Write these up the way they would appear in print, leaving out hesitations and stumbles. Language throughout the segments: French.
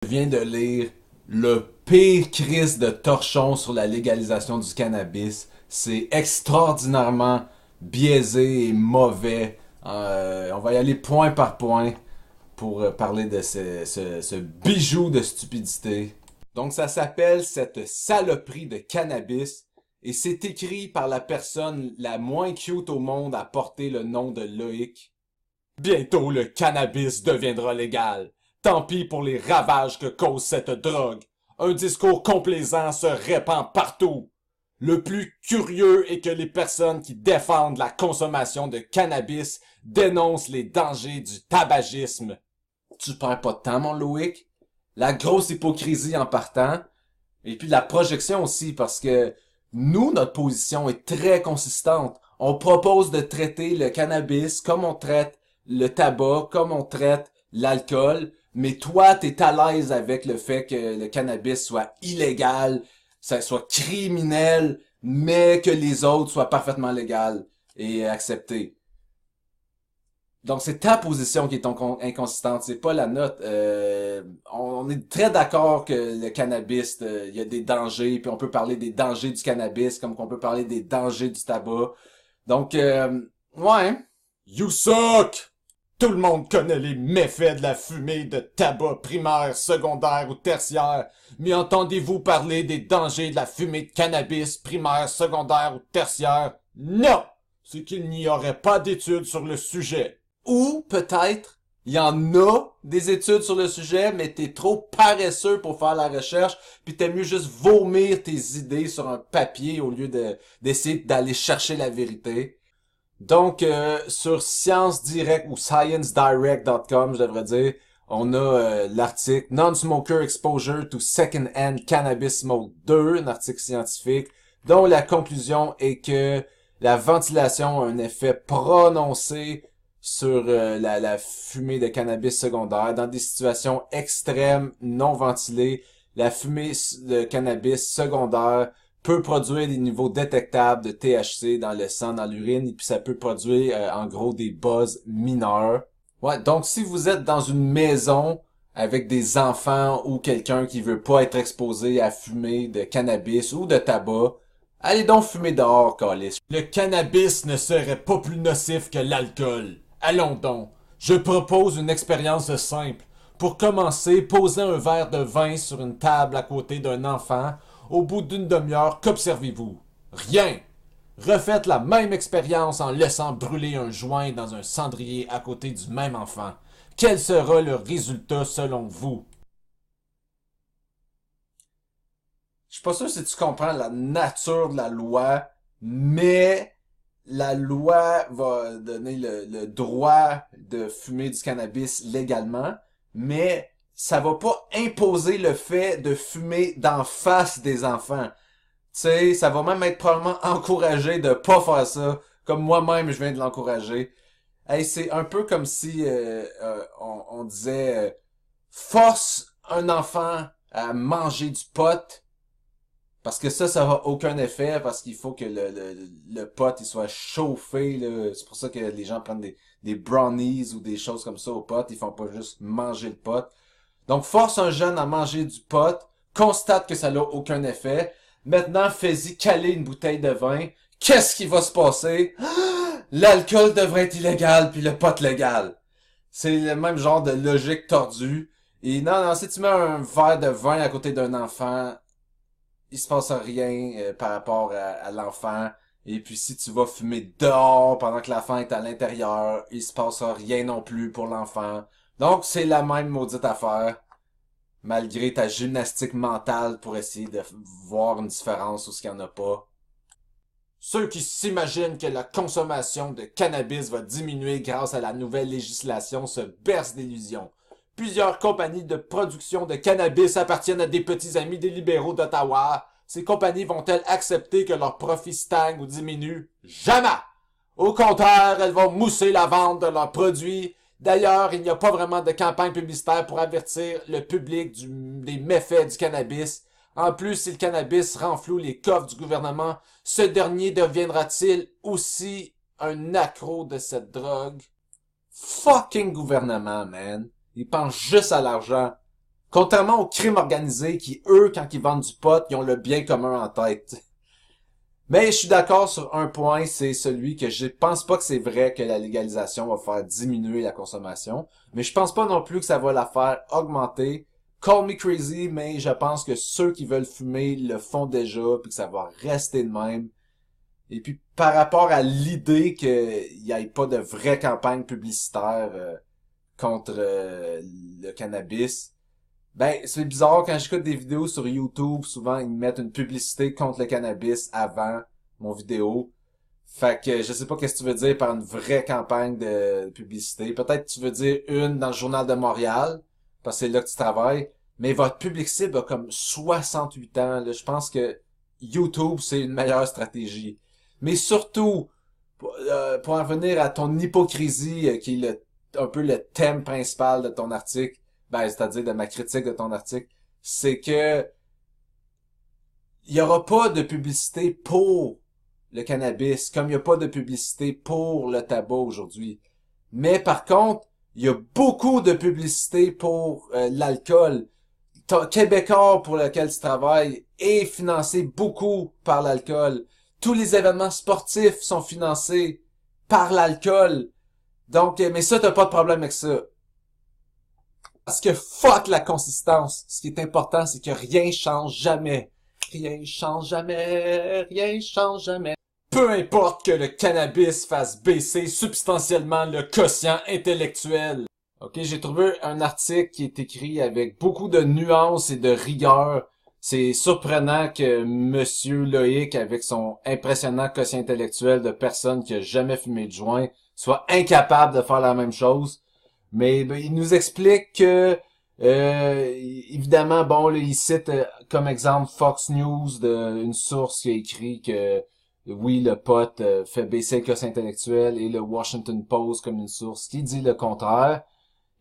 Je viens de lire le pire crise de torchon sur la légalisation du cannabis. C'est extraordinairement biaisé et mauvais. On va y aller point par point pour parler de ce bijou de stupidité. Donc ça s'appelle cette saloperie de cannabis et c'est écrit par la personne la moins cute au monde à porter le nom de Loïc. Bientôt le cannabis deviendra légal. Tant pis pour les ravages que cause cette drogue. Un discours complaisant se répand partout. Le plus curieux est que les personnes qui défendent la consommation de cannabis dénoncent les dangers du tabagisme. Tu perds pas de temps, mon Loïc? La grosse hypocrisie en partant, et puis la projection aussi, parce que nous, notre position est très consistante. On propose de traiter le cannabis comme on traite le tabac, comme on traite l'alcool, mais toi, t'es à l'aise avec le fait que le cannabis soit illégal, ça soit criminel, mais que les autres soient parfaitement légales et acceptés. Donc c'est ta position qui est inconsistante, c'est pas la nôtre. On est très d'accord que le cannabis, il y a des dangers, puis on peut parler des dangers du cannabis comme qu'on peut parler des dangers du tabac. Donc ouais. You suck! Tout le monde connaît les méfaits de la fumée de tabac primaire, secondaire ou tertiaire, mais entendez-vous parler des dangers de la fumée de cannabis primaire, secondaire ou tertiaire? Non! C'est qu'il n'y aurait pas d'études sur le sujet. Ou peut-être, il y en a des études sur le sujet, mais t'es trop paresseux pour faire la recherche, puis t'aimes mieux juste vomir tes idées sur un papier au lieu d'essayer d'aller chercher la vérité. Donc, sur Science Direct ou ScienceDirect.com, je devrais dire, on a l'article Non-Smoker Exposure to Second-Hand Cannabis Smoke 2, un article scientifique, dont la conclusion est que la ventilation a un effet prononcé sur la fumée de cannabis secondaire. Dans des situations extrêmes, non ventilées, la fumée de cannabis secondaire peut produire des niveaux détectables de THC dans le sang, dans l'urine, et puis ça peut produire en gros des buzz mineurs. Ouais, donc si vous êtes dans une maison avec des enfants ou quelqu'un qui veut pas être exposé à fumer de cannabis ou de tabac, allez donc fumer dehors, câlisse. Le cannabis ne serait pas plus nocif que l'alcool. Allons donc. Je propose une expérience simple. Pour commencer, posez un verre de vin sur une table à côté d'un enfant. Au bout d'une demi-heure, qu'observez-vous? Rien! Refaites la même expérience en laissant brûler un joint dans un cendrier à côté du même enfant. Quel sera le résultat selon vous? Je suis pas sûr si tu comprends la nature de la loi, mais la loi va donner le droit de fumer du cannabis légalement, mais ça va pas imposer le fait de fumer d'en face des enfants. Tu sais, ça va même être probablement encouragé de pas faire ça, comme moi-même je viens de l'encourager. Hey, c'est un peu comme si on disait force un enfant à manger du pot, parce que ça va aucun effet, parce qu'il faut que le pot il soit chauffé, là. C'est pour ça que les gens prennent des brownies ou des choses comme ça au pot, ils font pas juste manger le pot. Donc force un jeune à manger du pot, constate que ça n'a aucun effet. Maintenant, fais-y caler une bouteille de vin. Qu'est-ce qui va se passer? L'alcool devrait être illégal, puis le pot légal. C'est le même genre de logique tordue. Et non, si tu mets un verre de vin à côté d'un enfant, il se passe rien par rapport à l'enfant. Et puis si tu vas fumer dehors pendant que l'enfant est à l'intérieur, il se passera rien non plus pour l'enfant. Donc c'est la même maudite affaire, malgré ta gymnastique mentale pour essayer de voir une différence ou ce qu'il n'y en a pas. Ceux qui s'imaginent que la consommation de cannabis va diminuer grâce à la nouvelle législation se bercent d'illusions. Plusieurs compagnies de production de cannabis appartiennent à des petits amis des libéraux d'Ottawa. Ces compagnies vont-elles accepter que leurs profits stagnent ou diminuent? Jamais! Au contraire, elles vont mousser la vente de leurs produits. D'ailleurs, il n'y a pas vraiment de campagne publicitaire pour avertir le public des méfaits du cannabis. En plus, si le cannabis renfloue les coffres du gouvernement, ce dernier deviendra-t-il aussi un accro de cette drogue? Fucking gouvernement, man. Il pense juste à l'argent. Contrairement au crime organisé qui, eux, quand ils vendent du pot, ils ont le bien commun en tête. Mais je suis d'accord sur un point, c'est celui que je pense pas que c'est vrai que la légalisation va faire diminuer la consommation, mais je pense pas non plus que ça va la faire augmenter. Call me crazy, mais je pense que ceux qui veulent fumer le font déjà, puis que ça va rester de même. Et puis par rapport à l'idée qu'il n'y ait pas de vraie campagne publicitaire contre le cannabis, ben c'est bizarre quand j'écoute des vidéos sur YouTube, souvent ils mettent une publicité contre le cannabis avant mon vidéo. Fait que je sais pas qu'est-ce que tu veux dire par une vraie campagne de publicité. Peut-être que tu veux dire une dans le Journal de Montréal, parce que c'est là que tu travailles, mais votre public cible a comme 68 ans. Là. Je pense que YouTube, c'est une meilleure stratégie. Mais surtout, pour en venir à ton hypocrisie, qui est un peu le thème principal de ton article, ben, c'est-à-dire de ma critique de ton article, c'est que il y aura pas de publicité pour le cannabis, comme il n'y a pas de publicité pour le tabac aujourd'hui. Mais par contre, il y a beaucoup de publicité pour l'alcool. Québécois pour lequel tu travailles est financé beaucoup par l'alcool. Tous les événements sportifs sont financés par l'alcool. Donc, mais ça, t'as pas de problème avec ça. Parce que fuck la consistance. Ce qui est important, c'est que rien change jamais. Rien change jamais. Rien change jamais. Peu importe que le cannabis fasse baisser substantiellement le quotient intellectuel. Ok, j'ai trouvé un article qui est écrit avec beaucoup de nuances et de rigueur. C'est surprenant que Monsieur Loïc, avec son impressionnant quotient intellectuel de personne qui a jamais fumé de joint, soit incapable de faire la même chose. Mais ben, il nous explique que, évidemment, bon, là, il cite comme exemple Fox News, une source qui a écrit que oui, le pot fait baisser le quotient intellectuel, et le Washington Post comme une source qui dit le contraire.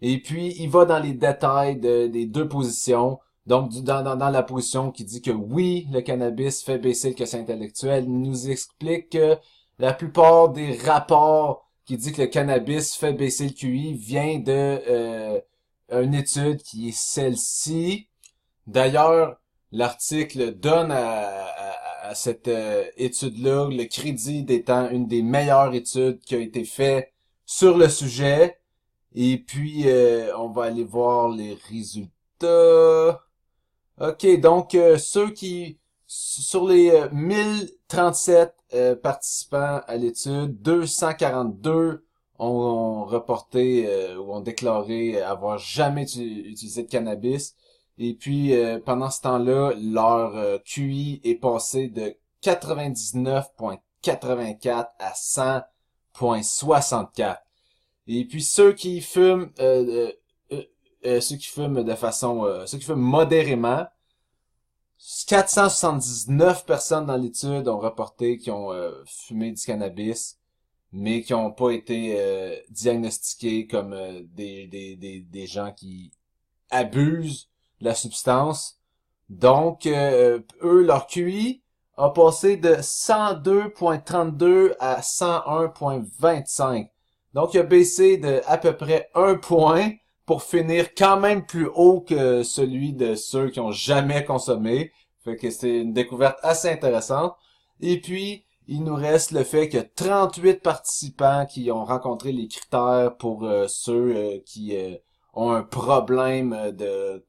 Et puis, il va dans les détails des deux positions. Donc, dans la position qui dit que oui, le cannabis fait baisser le quotient intellectuel, il nous explique que la plupart des rapports qui dit que le cannabis fait baisser le QI vient de une étude qui est celle-ci. D'ailleurs, l'article donne à cette étude-là le crédit d'étant une des meilleures études qui a été faite sur le sujet. Et puis, on va aller voir les résultats. OK, donc ceux qui, sur les 1037 participants à l'étude, 242 ont reporté ou ont déclaré avoir jamais utilisé de cannabis. Et puis, pendant ce temps-là, leur QI est passé de 99,84 à 100,64. Et puis ceux qui fument ceux qui fument modérément, 479 personnes dans l'étude ont reporté qu'ils ont fumé du cannabis, mais qui n'ont pas été diagnostiqués comme des gens qui abusent de la substance. Donc, eux, leur QI a passé de 102,32 à 101,25. Donc, il a baissé de à peu près 1 point pour finir quand même plus haut que celui de ceux qui ont jamais consommé. Fait que c'est une découverte assez intéressante. Et puis, il nous reste le fait que 38 participants qui ont rencontré les critères pour ceux qui ont un problème de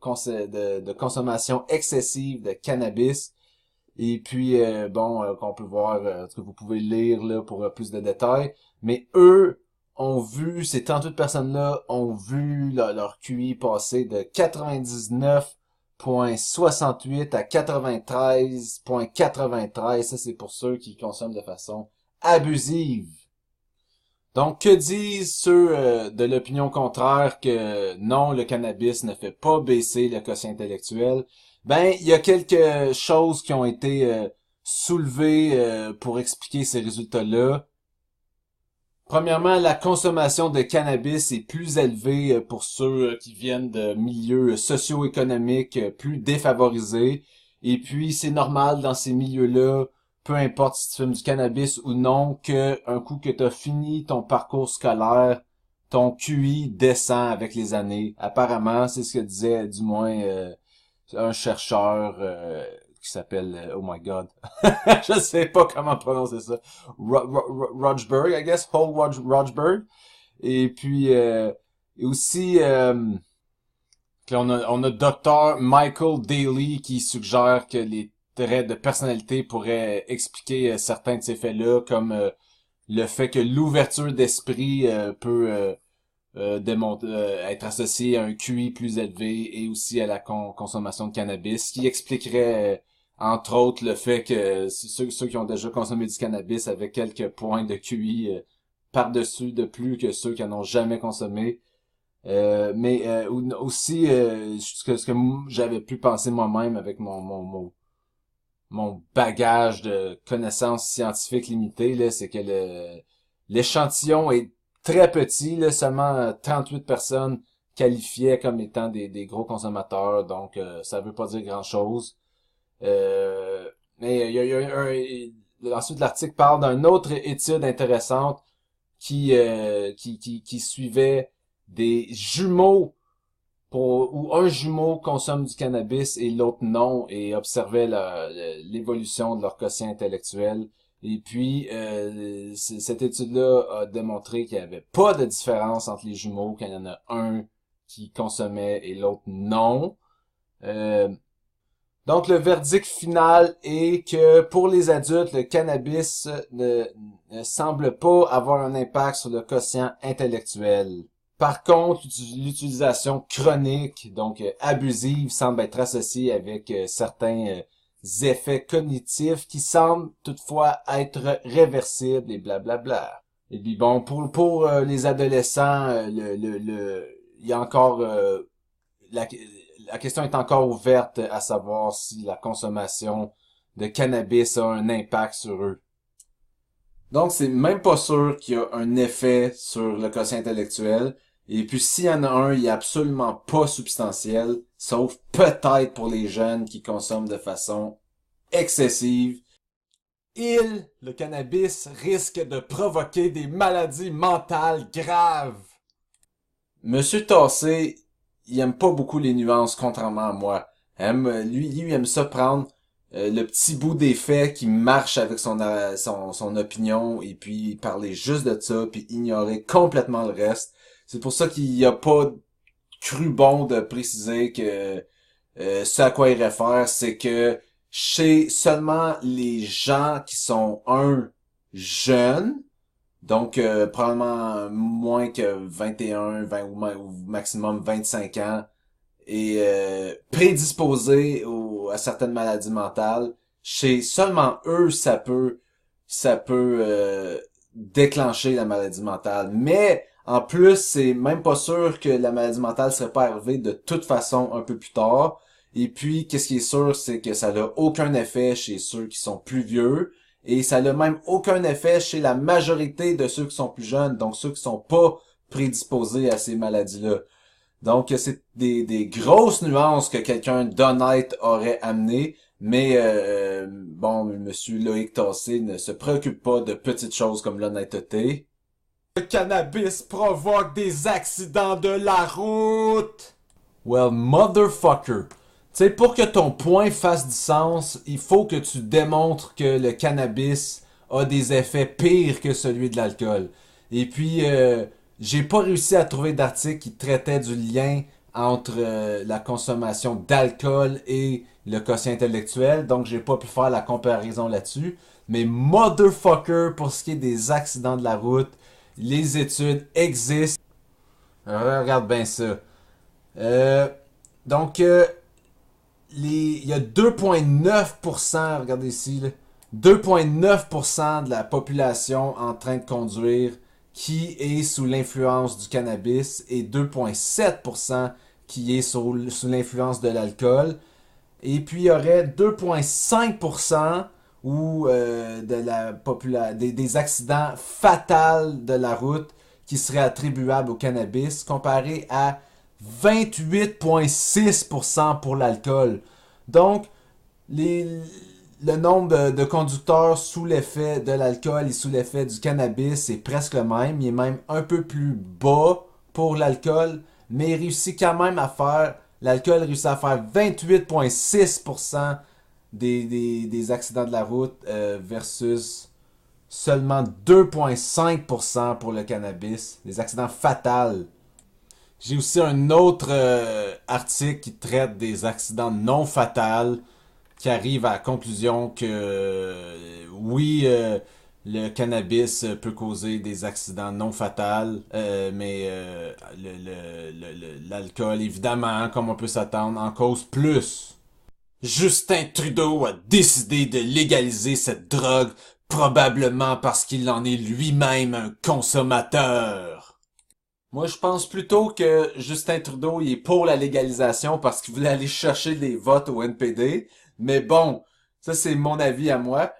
consommation excessive de cannabis. Et puis, qu'on peut voir, que vous pouvez lire là pour plus de détails. Mais eux ont vu, ces 38 personnes-là ont vu leur QI passer de 99,68 à 93,93. Ça, c'est pour ceux qui consomment de façon abusive. Donc, que disent ceux de l'opinion contraire que non, le cannabis ne fait pas baisser le quotient intellectuel? Ben, il y a quelques choses qui ont été soulevées pour expliquer ces résultats-là. Premièrement, la consommation de cannabis est plus élevée pour ceux qui viennent de milieux socio-économiques plus défavorisés. Et puis, c'est normal dans ces milieux-là, peu importe si tu fumes du cannabis ou non, que un coup que tu as fini ton parcours scolaire, ton QI descend avec les années. Apparemment, c'est ce que disait du moins un chercheur qui s'appelle oh my god, je sais pas comment prononcer ça, Rogberg, I guess, Hall Rogberg. Et puis et aussi on a Dr. Michael Daly qui suggère que les traits de personnalité pourraient expliquer certains de ces faits-là, comme le fait que l'ouverture d'esprit peut être associée à un QI plus élevé et aussi à la consommation de cannabis, ce qui expliquerait entre autres le fait que ceux qui ont déjà consommé du cannabis avaient quelques points de QI par-dessus de plus que ceux qui en ont jamais consommé. Mais aussi ce que j'avais pu penser moi-même avec mon bagage de connaissances scientifiques limitées, là, c'est que l'échantillon est très petit, là, seulement 38 personnes qualifiées comme étant des gros consommateurs, donc ça veut pas dire grand-chose. Mais ensuite l'article parle d'une autre étude intéressante qui suivait des jumeaux où un jumeau consomme du cannabis et l'autre non, et observait l'évolution de leur quotient intellectuel. Et puis, cette étude-là a démontré qu'il n'y avait pas de différence entre les jumeaux quand il y en a un qui consommait et l'autre non. Donc, le verdict final est que pour les adultes, le cannabis ne semble pas avoir un impact sur le quotient intellectuel. Par contre, l'utilisation chronique, donc abusive, semble être associée avec certains effets cognitifs qui semblent toutefois être réversibles et blablabla. Et puis bon, pour les adolescents, il y a encore la question est encore ouverte à savoir si la consommation de cannabis a un impact sur eux. Donc c'est même pas sûr qu'il y a un effet sur le quotient intellectuel. Et puis s'il y en a un, il est absolument pas substantiel, sauf peut-être pour les jeunes qui consomment de façon excessive. Le cannabis risque de provoquer des maladies mentales graves. Monsieur Tassé, il aime pas beaucoup les nuances, contrairement à moi. Lui aime ça prendre le petit bout des faits qui marche avec son opinion et puis parler juste de ça puis ignorer complètement le reste. C'est pour ça qu'il a pas cru bon de préciser que ce à quoi il réfère, c'est que chez seulement les gens qui sont jeunes, donc probablement moins que 21, 20 ou maximum 25 ans, et prédisposés à certaines maladies mentales, chez seulement eux, ça peut déclencher la maladie mentale. Mais en plus, c'est même pas sûr que la maladie mentale serait pas arrivée de toute façon un peu plus tard. Et puis, qu'est-ce qui est sûr, c'est que ça n'a aucun effet chez ceux qui sont plus vieux. Et ça n'a même aucun effet chez la majorité de ceux qui sont plus jeunes, donc ceux qui sont pas prédisposés à ces maladies-là. Donc, c'est des grosses nuances que quelqu'un d'honnête aurait amené, mais bon, monsieur Loïc Tassé ne se préoccupe pas de petites choses comme l'honnêteté. Le cannabis provoque des accidents de la route! Well, motherfucker! Tu sais, pour que ton point fasse du sens, il faut que tu démontres que le cannabis a des effets pires que celui de l'alcool. Et puis, j'ai pas réussi à trouver d'article qui traitait du lien entre la consommation d'alcool et le quotient intellectuel, donc j'ai pas pu faire la comparaison là-dessus. Mais motherfucker, pour ce qui est des accidents de la route, les études existent. Regarde bien ça. Donc, il y a 2,9%, regardez ici, 2,9% de la population en train de conduire qui est sous l'influence du cannabis et 2,7% qui est sous l'influence de l'alcool. Et puis il y aurait 2,5% ou des accidents fatals de la route qui seraient attribuables au cannabis comparé à 28,6% pour l'alcool. Donc, le nombre de conducteurs sous l'effet de l'alcool et sous l'effet du cannabis est presque le même. Il est même un peu plus bas pour l'alcool, mais il réussit quand même à faire, l'alcool réussit à faire 28,6% des accidents de la route versus seulement 2,5% pour le cannabis, des accidents fatals. J'ai aussi un autre article qui traite des accidents non fatals, qui arrive à la conclusion que oui, le cannabis peut causer des accidents non fatals, mais l'alcool, évidemment, comme on peut s'attendre, en cause plus. Justin Trudeau a décidé de légaliser cette drogue, probablement parce qu'il en est lui-même un consommateur. Moi, je pense plutôt que Justin Trudeau, il est pour la légalisation parce qu'il voulait aller chercher des votes au NPD. Mais bon, ça c'est mon avis à moi.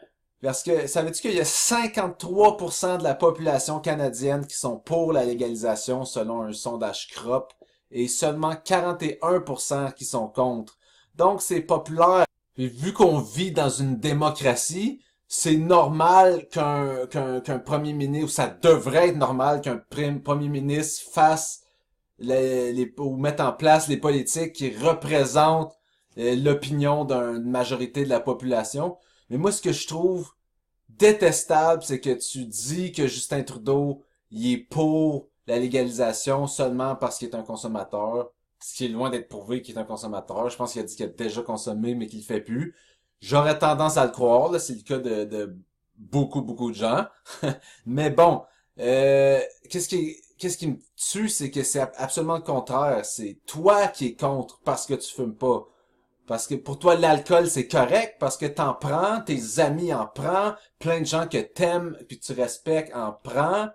Parce que, savais-tu qu'il y a 53% de la population canadienne qui sont pour la légalisation selon un sondage CROP et seulement 41% qui sont contre. Donc c'est populaire. Puis vu qu'on vit dans une démocratie, c'est normal qu'un premier ministre, ou ça devrait être normal qu'un premier ministre fasse ou mette en place les politiques qui représentent l'opinion d'une majorité de la population. Mais moi, ce que je trouve détestable, c'est que tu dis que Justin Trudeau, il est pour la légalisation seulement parce qu'il est un consommateur, ce qui est loin d'être prouvé qu'il est un consommateur. Je pense qu'il a dit qu'il a déjà consommé, mais qu'il le fait plus. J'aurais tendance à le croire, là, c'est le cas de beaucoup, beaucoup de gens. Mais bon, qu'est-ce qui me tue, c'est que c'est absolument le contraire. C'est toi qui es contre parce que tu fumes pas. Parce que pour toi, l'alcool, c'est correct parce que t'en prends, tes amis en prennent, plein de gens que t'aimes puis que tu respectes en prennent.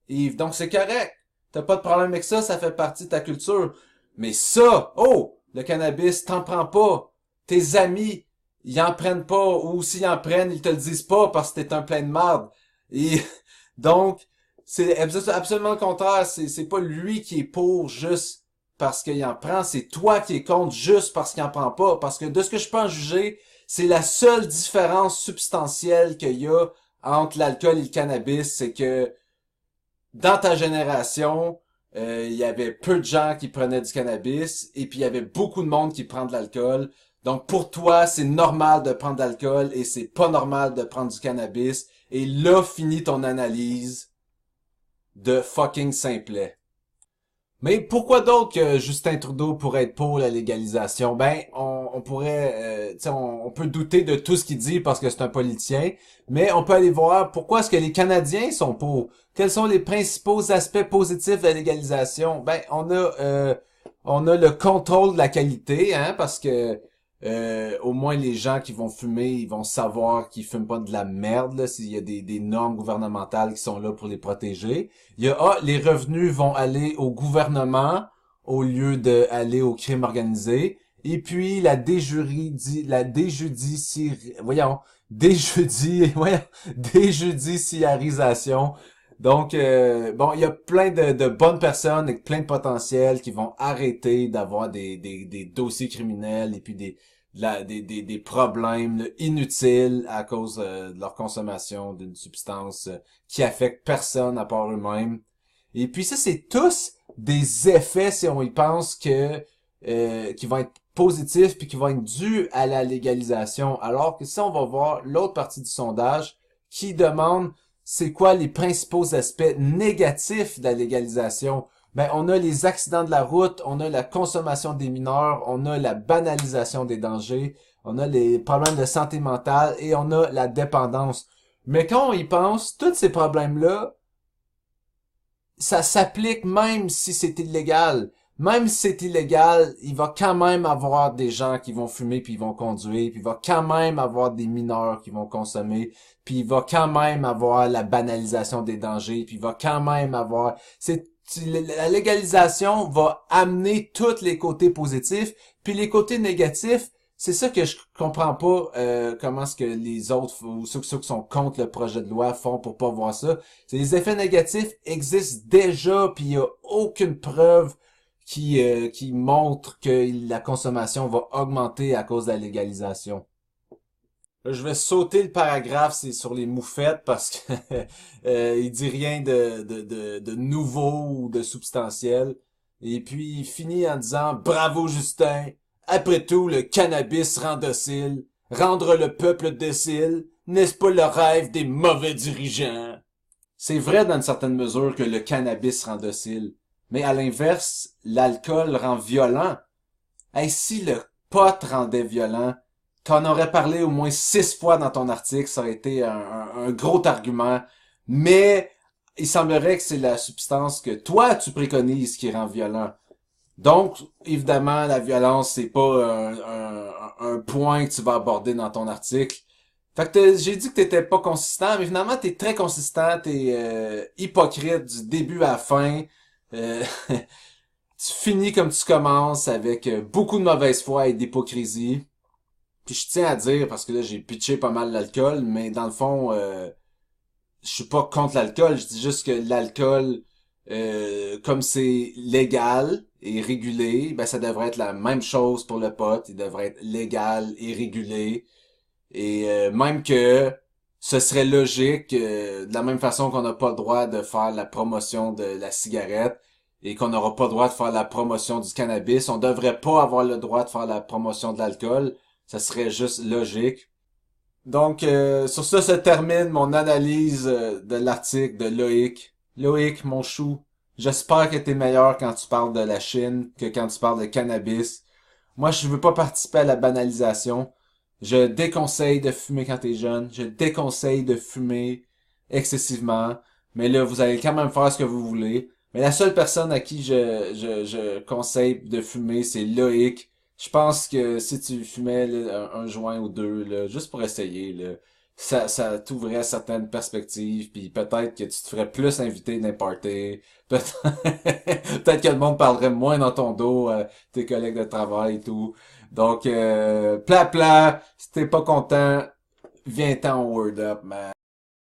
Et donc, c'est correct. T'as pas de problème avec ça, ça fait partie de ta culture. Mais ça, oh, le cannabis, t'en prends pas. Tes amis, ils en prennent pas, ou s'ils en prennent, ils te le disent pas parce que t'es un plein de marde. Et donc, c'est absolument le contraire. C'est pas lui qui est pour juste parce qu'il en prend, c'est toi qui es contre juste parce qu'il en prend pas. Parce que de ce que je peux en juger, c'est la seule différence substantielle qu'il y a entre l'alcool et le cannabis, c'est que dans ta génération, il y avait peu de gens qui prenaient du cannabis et puis il y avait beaucoup de monde qui prend de l'alcool. Donc pour toi, c'est normal de prendre de l'alcool et c'est pas normal de prendre du cannabis. Et là finit ton analyse de fucking simplet. Mais pourquoi donc que Justin Trudeau pourrait être pour la légalisation? Ben, on pourrait, tu sais, on peut douter de tout ce qu'il dit parce que c'est un politicien, mais on peut aller voir pourquoi est-ce que les Canadiens sont pour. Quels sont les principaux aspects positifs de la légalisation? Ben, on a le contrôle de la qualité, hein, parce que au moins les gens qui vont fumer, ils vont savoir qu'ils fument pas de la merde, là, s'il y a des normes gouvernementales qui sont là pour les protéger. Il y a, les revenus vont aller au gouvernement au lieu de aller au crime organisé. Et puis, voyons, déjudiciarisation. Donc, bon, il y a plein de bonnes personnes avec plein de potentiel qui vont arrêter d'avoir des dossiers criminels et puis des problèmes là, inutiles à cause de leur consommation d'une substance qui affecte personne à part eux-mêmes. Et puis ça, c'est tous des effets, si on y pense, qui vont être positifs puis qui vont être dus à la légalisation. Alors que si on va voir l'autre partie du sondage qui demande c'est quoi les principaux aspects négatifs de la légalisation, ben on a les accidents de la route, on a la consommation des mineurs, on a la banalisation des dangers, on a les problèmes de santé mentale et on a la dépendance. Mais quand on y pense, tous ces problèmes-là, ça s'applique même si c'est illégal. Même si c'est illégal, il va quand même avoir des gens qui vont fumer puis ils vont conduire, puis il va quand même avoir des mineurs qui vont consommer, puis il va quand même avoir la banalisation des dangers, puis il va quand même avoir... la légalisation va amener tous les côtés positifs, puis les côtés négatifs, c'est ça que je comprends pas comment est-ce que les autres ou ceux qui sont contre le projet de loi font pour pas voir ça. C'est les effets négatifs existent déjà, puis il y a aucune preuve qui montre que la consommation va augmenter à cause de la légalisation. Là, je vais sauter le paragraphe, c'est sur les moufettes parce que il dit rien de nouveau ou de substantiel. Et puis il finit en disant bravo Justin. Après tout, le cannabis rend docile. Rendre le peuple docile, n'est-ce pas le rêve des mauvais dirigeants? C'est vrai dans une certaine mesure que le cannabis rend docile. Mais à l'inverse, l'alcool rend violent. Hey, si le pot rendait violent, t'en aurais parlé au moins 6 fois dans ton article, ça aurait été un gros argument. Mais il semblerait que c'est la substance que toi tu préconises qui rend violent. Donc, évidemment, la violence, c'est pas un point que tu vas aborder dans ton article. Fait que j'ai dit que t'étais pas consistant, mais finalement t'es très consistant, t'es hypocrite du début à la fin. Euh, tu finis comme tu commences avec beaucoup de mauvaise foi et d'hypocrisie. Puis je tiens à dire, parce que là j'ai pitché pas mal l'alcool, mais dans le fond, je suis pas contre l'alcool, je dis juste que l'alcool, comme c'est légal et régulé, ben ça devrait être la même chose pour le pot, il devrait être légal et régulé. Et même que ce serait logique, de la même façon qu'on n'a pas le droit de faire la promotion de la cigarette et qu'on n'aura pas le droit de faire la promotion du cannabis, on devrait pas avoir le droit de faire la promotion de l'alcool. Ça serait juste logique. Donc, sur ça se termine mon analyse de l'article de Loïc. Loïc, mon chou, j'espère que t'es meilleur quand tu parles de la Chine que quand tu parles de cannabis. Moi, je veux pas participer à la banalisation. Je déconseille de fumer quand t'es jeune. Je déconseille de fumer excessivement. Mais là, vous allez quand même faire ce que vous voulez. Mais la seule personne à qui je conseille de fumer, c'est Loïc. Je pense que si tu fumais là, un joint ou deux, là, juste pour essayer, là, ça t'ouvrait certaines perspectives, puis peut-être que tu te ferais plus inviter d'un party. Peut-être peut-être que le monde parlerait moins dans ton dos, tes collègues de travail et tout. Donc, plat plat, si t'es pas content, viens-t'en au Word Up, man.